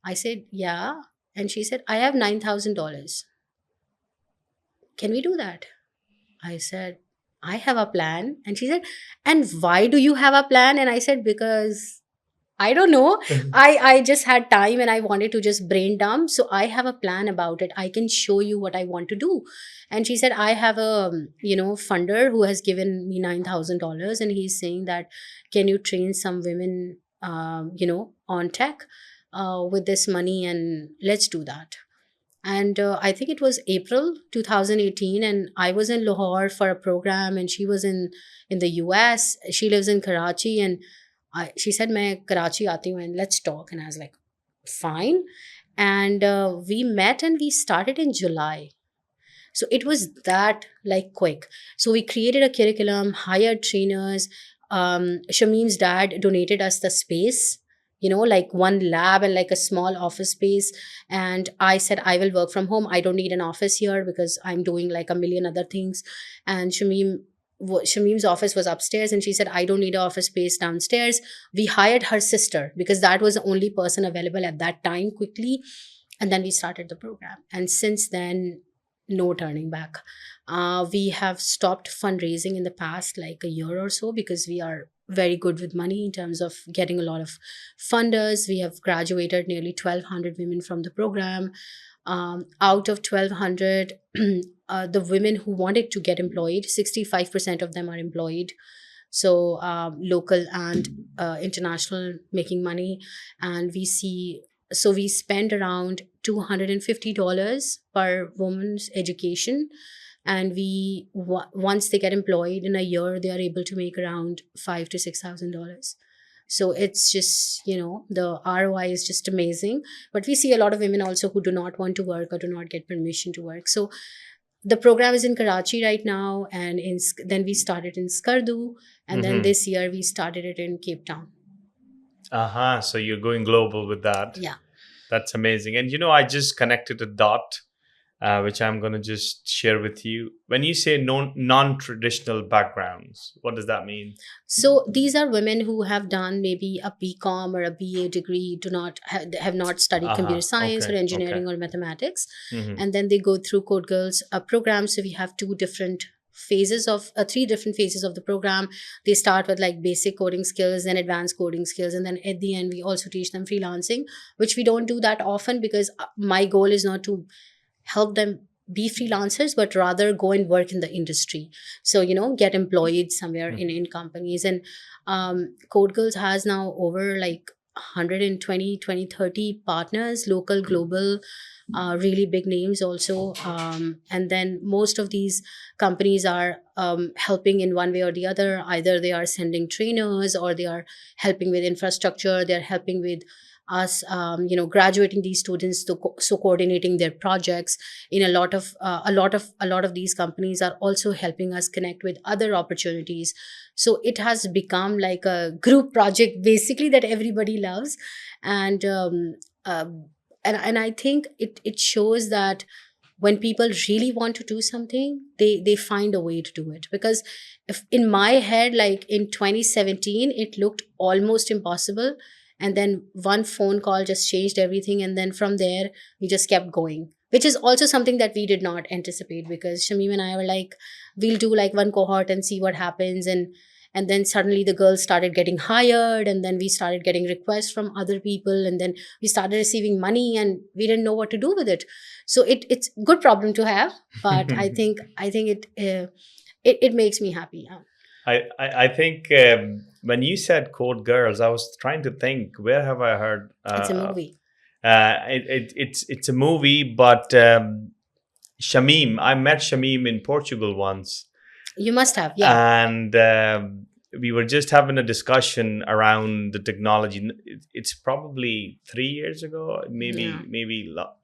I said, yeah. And she said, I have $9,000. Can we do that? I said, I have a plan. And she said, and why do you have a plan? And I said, because I don't know. I just had time and I wanted to just brain dump. So I have a plan about it. I can show you what I want to do. And she said, I have a funder who has given me $9,000, and he's saying that can you train some women on tech with this money, and let's do that. And I think it was April 2018, and I was in Lahore for a program, and she was in the US. She lives in Karachi, and she said, "मैं Karachi आती हूँ and let's talk." And I was like, "Fine." And we met and we started in July. So it was that like quick. So we created a curriculum, hired trainers. Shamim's dad donated us the space, like one lab and like a small office space. And I said, I will work from home. I don't need an office here because I'm doing like a million other things. And Shamim's office was upstairs, and she said, I don't need an office space downstairs. We hired her sister because that was the only person available at that time quickly. And then we started the program. And since then, no turning back. We have stopped fundraising in the past like a year or so because we are very good with money in terms of getting a lot of funders. We have graduated nearly 1,200 women from the program. Out of 1,200, the women who wanted to get employed, 65% of them are employed. So local and international, making money. And we see, so we spend around $250 per woman's education. And once they get employed in a year, they are able to make around $5,000 to $6,000. So it's just, the ROI is just amazing. But we see a lot of women also who do not want to work or do not get permission to work. So the program is in Karachi right now, and then we started in Skardu, and then Mm-hmm. this year we started it in Cape Town. Uh-huh. So you're going global with that. Yeah. That's amazing. And I just connected a dot, which I'm going to just share with you. When you say non-traditional backgrounds, what does that mean? So these are women who have done maybe a BCom or a BA degree, do not have not studied computer Uh-huh. science or Okay. Okay. engineering or mathematics, Mm-hmm. and then they go through CodeGirls program. So we have three different phases of the program. They start with like basic coding skills, then advanced coding skills, and then at the end we also teach them freelancing, which we don't do that often because my goal is not to help them be freelancers, but rather go and work in the industry. So, get employed somewhere in companies. And Code Girls has now over like 120, 30 partners, local, global, really big names also. And then most of these companies are helping in one way or the other. Either they are sending trainers, or they are helping with infrastructure, they're helping with us graduating these students, so coordinating their projects. In a lot of these companies are also helping us connect with other opportunities. So it has become like a group project basically that everybody loves. And I think it shows that when people really want to do something, they find a way to do it. Because if in my head, like in 2017, it looked almost impossible, and then one phone call just changed everything, and then from there we just kept going, which is also something that we did not anticipate, because Shamim and I were like, we'll do like one cohort and see what happens. And then suddenly the girls started getting hired, and then we started getting requests from other people, and then we started receiving money, and we didn't know what to do with it. So it's a good problem to have, but I think it makes me happy. I think when you said Code Girls, I was trying to think, where have I heard? It's a movie. It's a movie, but Shamim, I met Shamim in Portugal once. You must have, yeah. And we were just having a discussion around the technology. It's probably 3 years ago, maybe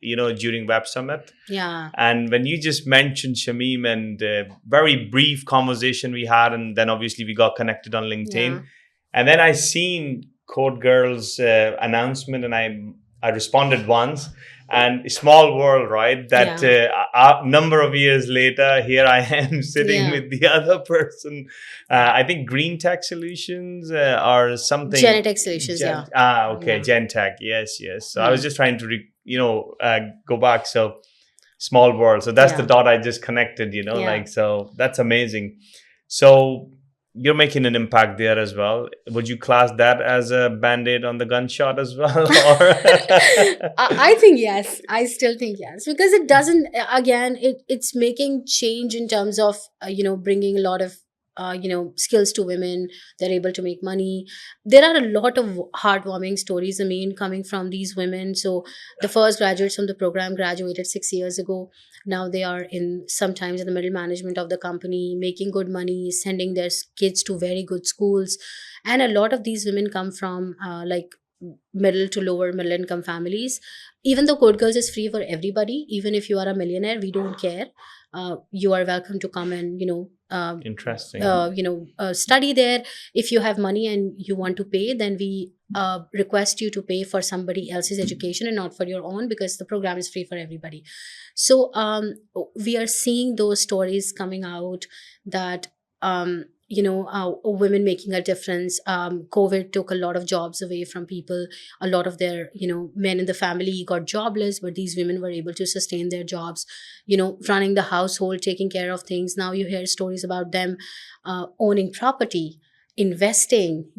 during Web Summit. Yeah. And when you just mentioned Shamim, and very brief conversation we had, and then obviously we got connected on LinkedIn. Yeah. And then I seen Code Girls announcement, and I responded once. And small world, right? That a number of years later, here I am sitting with the other person. I think Green Tech Solutions or something. Genetech Solutions, yeah. Okay, Gentech, yes. So I was just trying to, go back. So small world. So that's the dot I just connected. So that's amazing. So you're making an impact there as well. Would you class that as a band-aid on the gunshot as well? Or I think yes. I still think yes, because it doesn't. Again, it's making change in terms of bringing a lot of skills to women. They're able to make money. There are a lot of heartwarming stories, coming from these women. So the first graduates from the program graduated 6 years ago. Now they are sometimes in the middle management of the company, making good money, sending their kids to very good schools. And a lot of these women come from like middle to lower middle income families. Even though Code Girls is free for everybody, even if you are a millionaire, we don't care. You are welcome to come and interesting. Study there. If you have money and you want to pay, then we request you to pay for somebody else's education and not for your own, because the program is free for everybody. So we are seeing those stories coming out that women making a difference. COVID took a lot of jobs away from people. A lot of their men in the family got jobless, but these women were able to sustain their jobs, running the household, taking care of things. Now you hear stories about them owning property. investing,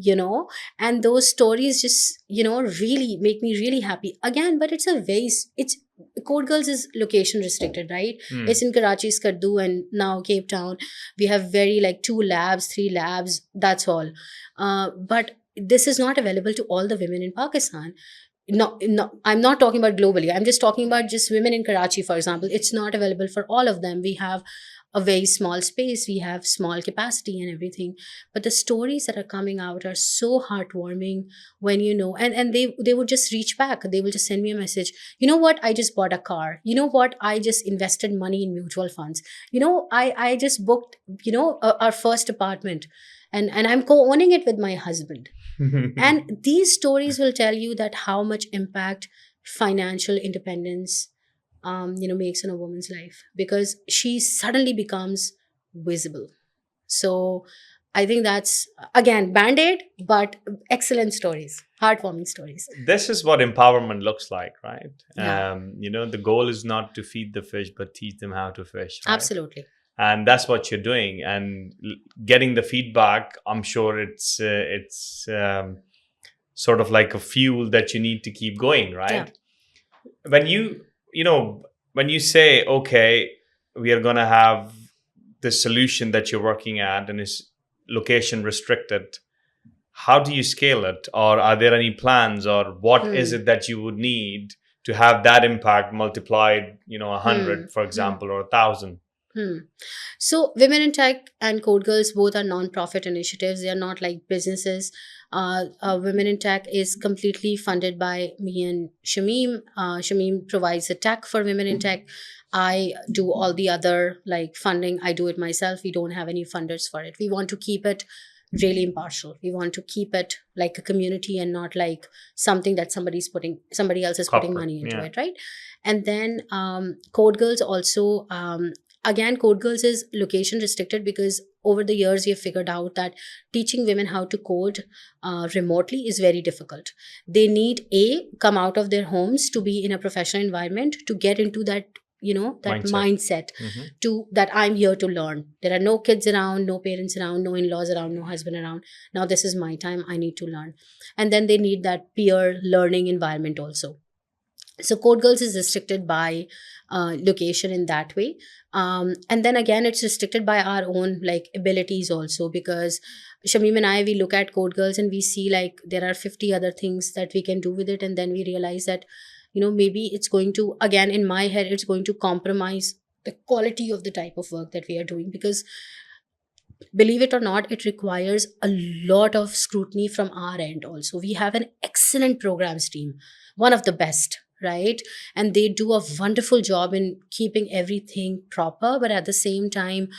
and those stories just, really make me really happy again. But it's Code Girls is location restricted, right? Hmm. It's in Karachi, Skardu, and now Cape Town. We have very like 2 labs, 3 labs, that's all. But this is not available to all the women in Pakistan. No, no, I'm not talking about globally. I'm just talking about just women in Karachi, for example. It's not available for all of them. We have a very small space, we have small capacity and everything. But the stories that are coming out are so heartwarming when and they would just reach back. They will just send me a message. You know what? I just bought a car. You know what? I just invested money in mutual funds. I just booked, our first apartment, and I'm co-owning it with my husband. And these stories will tell you that how much impact financial independence makes in a woman's life, because she suddenly becomes visible. So I think that's, again, band-aid, but excellent stories, heartwarming stories. This is what empowerment looks like, right? Yeah, The goal is not to feed the fish, but teach them how to fish, right? absolutely. And that's what you're doing, and getting the feedback. I'm sure it's sort of like a fuel that you need to keep going, Yeah. right? When you know when you say, okay, we are going to have the solution that you're working at and is location restricted, how do you scale it, or are there any plans, or what is Hmm. it that you would need to have that impact multiplied, 100, Hmm. for Hmm. example, or 1,000? Hmm. So, Women in Tech and Code Girls both are non-profit initiatives. They are not like businesses. Women in Tech is completely funded by me and Shamim. Shamim provides the tech for Women in Tech. I do all the other like funding. I do it myself. We don't have any funders for it. We want to keep it really impartial. We want to keep it like a community and not like something that somebody else is putting Corporate, money into yeah. it, right? And then Code Girls also. Again, Code Girls is location restricted because over the years we have figured out that teaching women how to code remotely is very difficult. They need a come out of their homes to be in a professional environment to get into that, that Mindset. mindset, Hmm. to that I'm here to learn. There are no kids around, no parents around, no in-laws around, no husband around. Now this is my time, I need to learn. And then they need that peer learning environment also. So Code Girls is restricted by location in that way. And then again, it's restricted by our own like abilities also, because Shamim and I, we look at Code Girls and we see like there are 50 other things that we can do with it, and then we realize that maybe it's going to, again, in my head, it's going to compromise the quality of the type of work that we are doing, because believe it or not, it requires a lot of scrutiny from our end also. We have an excellent programs team, one of the best, right? And they do a wonderful job in keeping everything proper, but at the same time,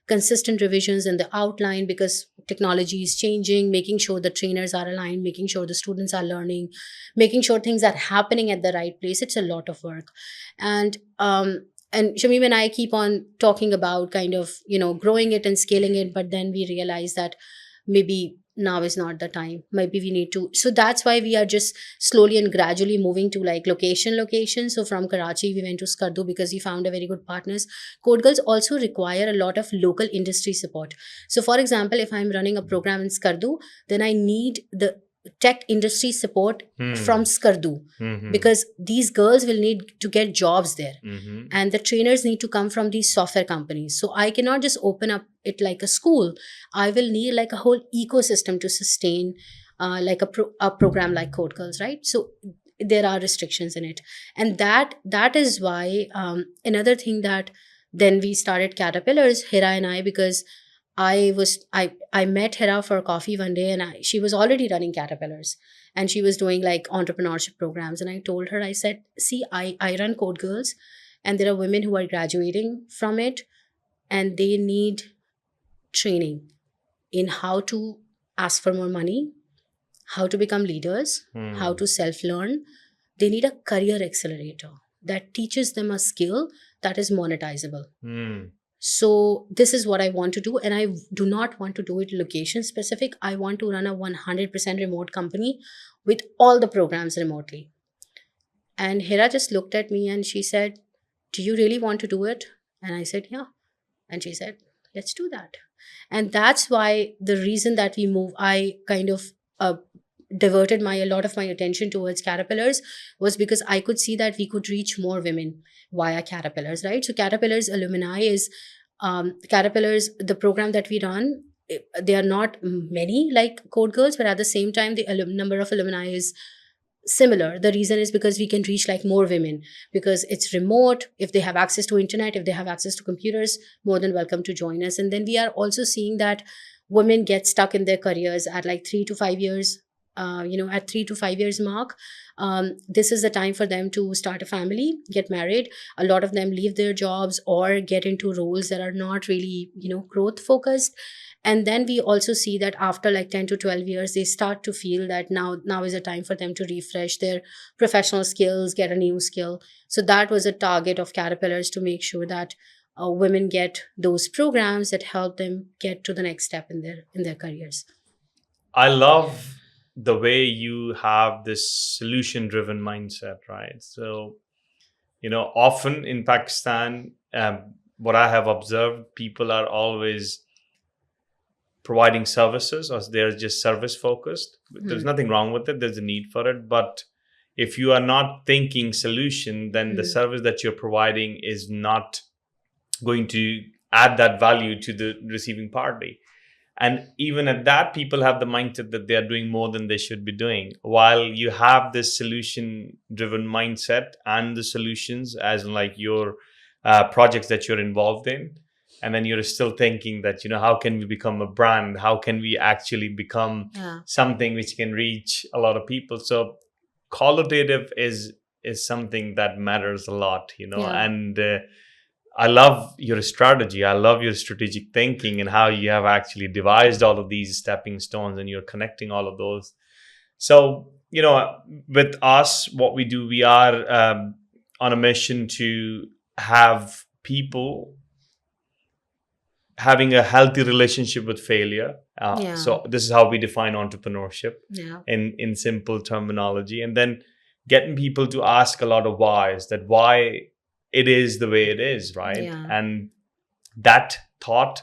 consistent revisions in the outline, because technology is changing, making sure the trainers are aligned, making sure the students are learning, making sure things are happening at the right place. It's a lot of work. And Shamim and I keep on talking about kind of, growing it and scaling it, but then we realize that maybe now is not the time. Maybe we need to. So that's why we are just slowly and gradually moving to like location. So from Karachi, we went to Skardu because we found a very good partners. Code Girls also require a lot of local industry support. So for example, if I'm running a program in Skardu, then I need the tech industry support from Hmm. Skardu, Hmm. because these girls will need to get jobs there, Hmm. and the trainers need to come from these software companies. So I cannot just open up it like a school. I will need like a whole ecosystem to sustain like a program like Code Girls, right? So there are restrictions in it. And that is why another thing that then we started Caterpillars, Hira and I, because I met Hira for coffee one day, and she was already running Caterpillars, and she was doing like entrepreneurship programs. And I told her, I said, see, I run Code Girls, and there are women who are graduating from it, and they need training in how to ask for more money, how to become leaders, how Hmm. to self learn. They need a career accelerator that teaches them a skill that is monetizable. Hmm. So this is what I want to do, and I do not want to do it location specific. I want to run a 100% remote company with all the programs remotely. And Hira just looked at me and she said, do you really want to do it? And I said, yeah. And she said, let's do that. And that's why the reason that we move, I kind of uh, diverted my a lot of my attention towards caterpillars, was because I could see that we could reach more women via caterpillars, right? So caterpillars alumni is caterpillars, the program that we run, they are not many like code girls, but at the same time the number of alumni is similar. The reason is because we can reach like more women, because it's remote. If they have access to internet, if they have access to computers, more than welcome to join us. And then we are also seeing that women get stuck in their careers at like 3 to 5 years, at 3 to 5 years mark. This is the time for them to start a family, get married. A lot of them leave their jobs or get into roles that are not really, growth focused. And then we also see that after like 10 to 12 years, they start to feel that now is a time for them to refresh their professional skills, get a new skill. So that was a target of caterpillars, to make sure that women get those programs that help them get to the next step in their careers. I love the way you have this solution driven mindset, right? So, often in Pakistan, what I have observed, people are always providing services, or they're just service focused. There's nothing wrong with it, there's a need for it. But if you are not thinking solution, then the service that you're providing is not going to add that value to the receiving party. And even at that, people have the mindset that they are doing more than they should be doing. While you have this solution driven mindset and the solutions, as in like your projects that you're involved in, and then you're still thinking that, how can we become a brand? How can we actually become something which can reach a lot of people? So qualitative is something that matters a lot, and I love your strategy. I love your strategic thinking and how you have actually devised all of these stepping stones and you're connecting all of those. So, with us, what we do, we are on a mission to have people having a healthy relationship with failure. So this is how we define entrepreneurship in simple terminology. And then getting people to ask a lot of whys, that why it is the way it is, right? And that thought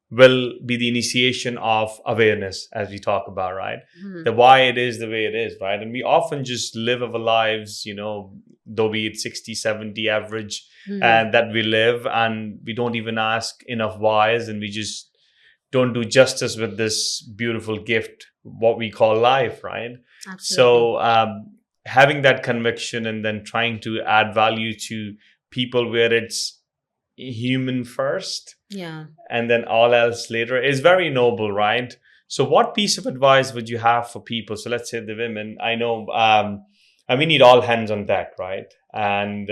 will be the initiation of awareness, as we talk about, right? The why it is the way it is, right? And we often just live our lives, though be it 60, 70 average, and that we live, and we don't even ask enough whys, and we just don't do justice with this beautiful gift, what we call life, right? Absolutely. So having that conviction and then trying to add value to people where it's human first, and then all else later, is very noble, right? So what piece of advice would you have for people? So let's say the women, I know, and we need all hands on deck, right? And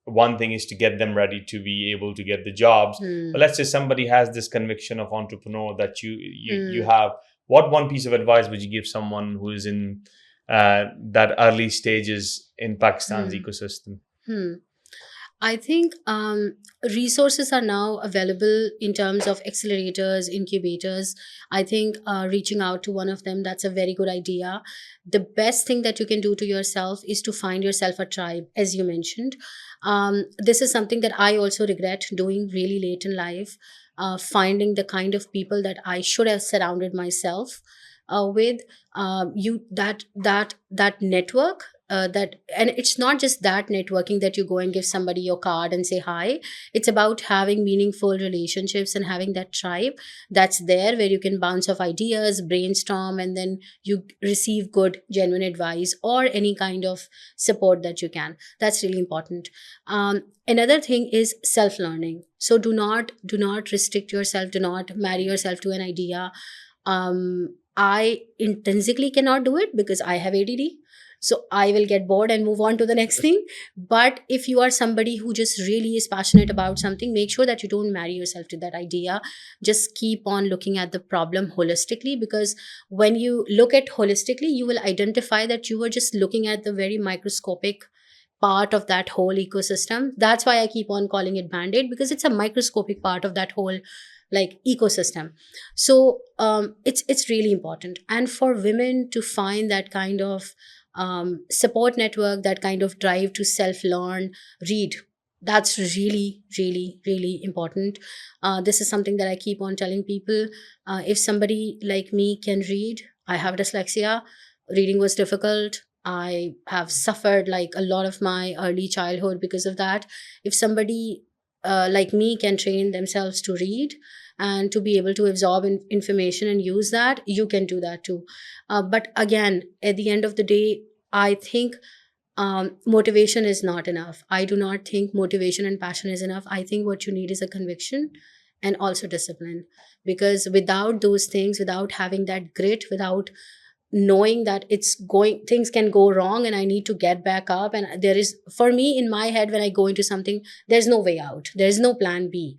one thing is to get them ready to be able to get the jobs. But let's say somebody has this conviction of entrepreneur that you have. What one piece of advice would you give someone who is in that early stages in Pakistan's ecosystem? I think resources are now available in terms of accelerators, incubators. I think reaching out to one of them, that's a very good idea. The best thing that you can do to yourself is to find yourself a tribe, as you mentioned. This is something that I also regret doing really late in life, finding the kind of people that I should have surrounded myself with. That network, and it's not just that networking that you go and give somebody your card and say hi. It's about having meaningful relationships and having that tribe that's there, where you can bounce off ideas, brainstorm, and then you receive good genuine advice or any kind of support that you can. That's really important. Another thing is self-learning. So do not restrict yourself, do not marry yourself to an idea. I intrinsically cannot do it because I have ADD. So I will get bored and move on to the next thing. But if you are somebody who just really is passionate about something, make sure that you don't marry yourself to that idea. Just keep on looking at the problem holistically, because when you look at holistically, you will identify that you were just looking at the very microscopic part of that whole ecosystem. That's why I keep on calling it Band-Aid, because it's a microscopic part of that whole like ecosystem. So it's really important. And for women to find that kind of support network, that kind of drive to self-learn, read. That's really, really, really important. This is something that I keep on telling people. If somebody like me can read, I have dyslexia, reading was difficult. I have suffered like a lot of my early childhood because of that. If somebody like me can train themselves to read and to be able to absorb information and use that, you can do that too. But again, at the end of the day, I think motivation is not enough. I do not think motivation and passion is enough. I think what you need is a conviction and also discipline. Because without those things, without having that grit, without knowing that it's going, things can go wrong and I need to get back up, and there is, for me in my head, when I go into something, there's no way out, there's no plan B,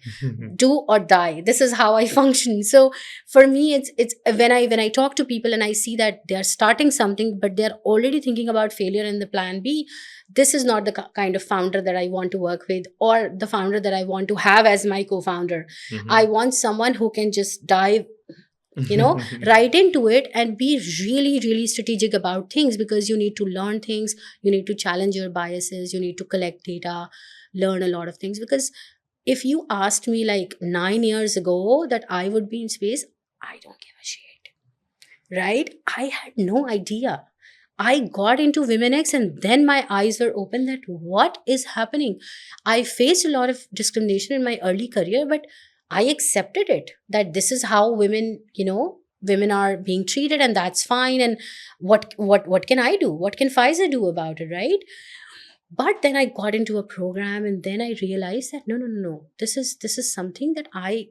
do or die. This is how I function. So for me, it's when I talk to people and I see that they're starting something but they're already thinking about failure and the plan B, this is not the kind of founder that I want to work with, or the founder that I want to have as my co-founder. I want someone who can just dive, right into it and be really, really strategic about things, because you need to learn things, you need to challenge your biases, you need to collect data, learn a lot of things. Because if you asked me like 9 years ago that I would be in space, I don't give a shit, right? I had no idea. I got into WomenX and then my eyes were open that what is happening. I faced a lot of discrimination in my early career, but I accepted it, that this is how women, women are being treated, and that's fine. And what can I do? What can Pfizer do about it, right? But then I got into a program and then I realized that no. This is something that I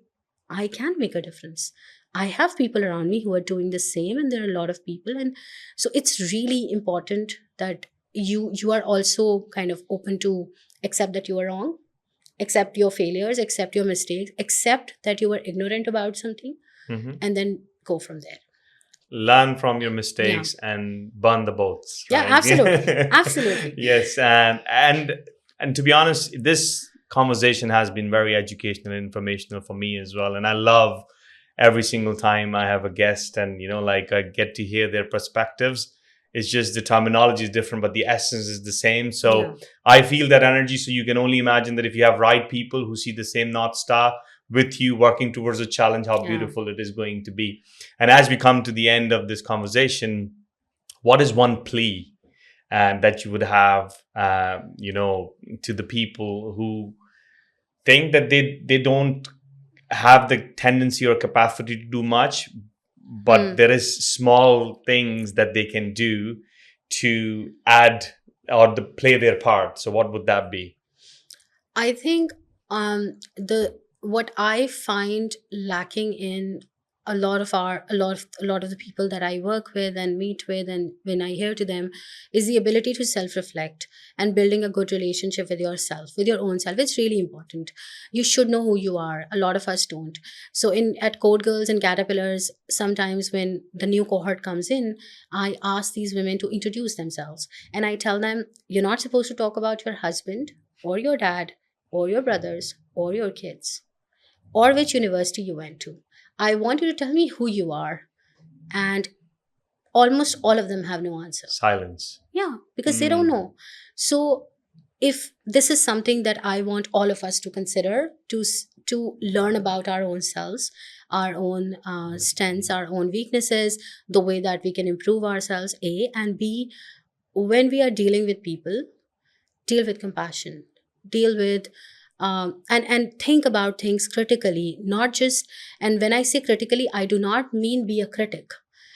can make a difference. I have people around me who are doing the same, and there are a lot of people. And so it's really important that you are also kind of open to accept that you are wrong, accept your failures, accept your mistakes, accept that you were ignorant about something, Mhm. and then go from there. Learn from your Yeah. mistakes and burn the boats, Yeah, right? absolutely. Absolutely. Yes, and to be honest, this conversation has been very educational and informational for me as well, and I love every single time I have a guest and like I get to hear their perspectives. It's just the terminology is different, but the essence is the same. Yeah. So I feel that energy. So you can only imagine that if you have right people who see the same North Star with you working towards a challenge, how Yeah. beautiful it is going to be. And as we come to the end of this conversation, what is one plea that you would have, to the people who think that they don't have the tendency or capacity to do much, but Hmm. there is small things that they can do to add or to play their part. So what would that be? I think the what I find lacking in a lot of the people that I work with and meet with, and when I hear to them, is the ability to self-reflect and building a good relationship with yourself, with your own self. It's really important. You should know who you are. A lot of us don't. So in at CodeGirls and Caterpillars, sometimes when the new cohort comes in, I ask these women to introduce themselves, and I tell them, you're not supposed to talk about your husband or your dad or your brothers or your kids or which university you went to. I want you to tell me who you are. And almost all of them have no answer. Silence. Yeah, because they don't Mm. know. So if this is something that I want all of us to consider, to learn about our own selves, our own strengths, our own weaknesses, the way that we can improve ourselves, A, and B, when we are dealing with people, deal with compassion, deal with and think about things critically, not just. And when I say critically, I do not mean be a critic.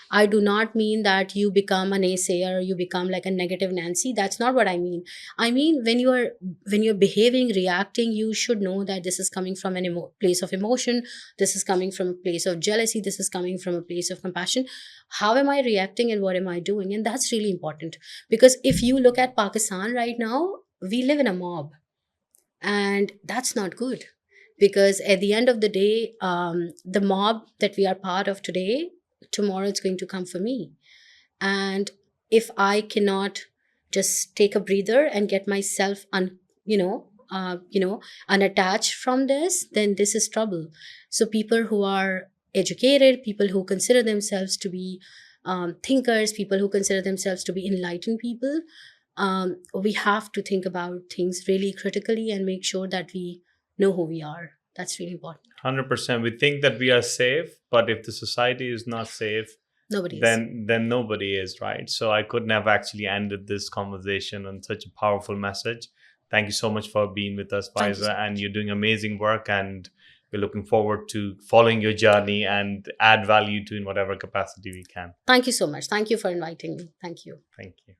I do not mean that you become a naysayer, you become like a negative Nancy. That's not what I mean. I mean, when you're behaving, reacting, you should know that this is coming from an place of emotion, this is coming from a place of jealousy, this is coming from a place of compassion. How am I reacting and what am I doing? And that's really important. Because if you look at Pakistan right now, we live in a mob, and that's not good. Because at the end of the day, the mob that we are part of today, tomorrow it's going to come for me. And if I cannot just take a breather and get myself unattached from this, then this is trouble. So people who are educated, people who consider themselves to be thinkers, people who consider themselves to be enlightened people, we have to think about things really critically and make sure that we know who we are. That's really important. 100%. We think that we are safe, but if the society is not safe, Nobody is. then nobody is, right? So I couldn't have actually ended this conversation on such a powerful message. Thank you so much for being with us, Thank you so Faiza, and much. you're doing amazing work, and we're looking forward to following your journey and add value to in whatever capacity we can. Thank you so much. Thank you for inviting me. Thank you. Thank you.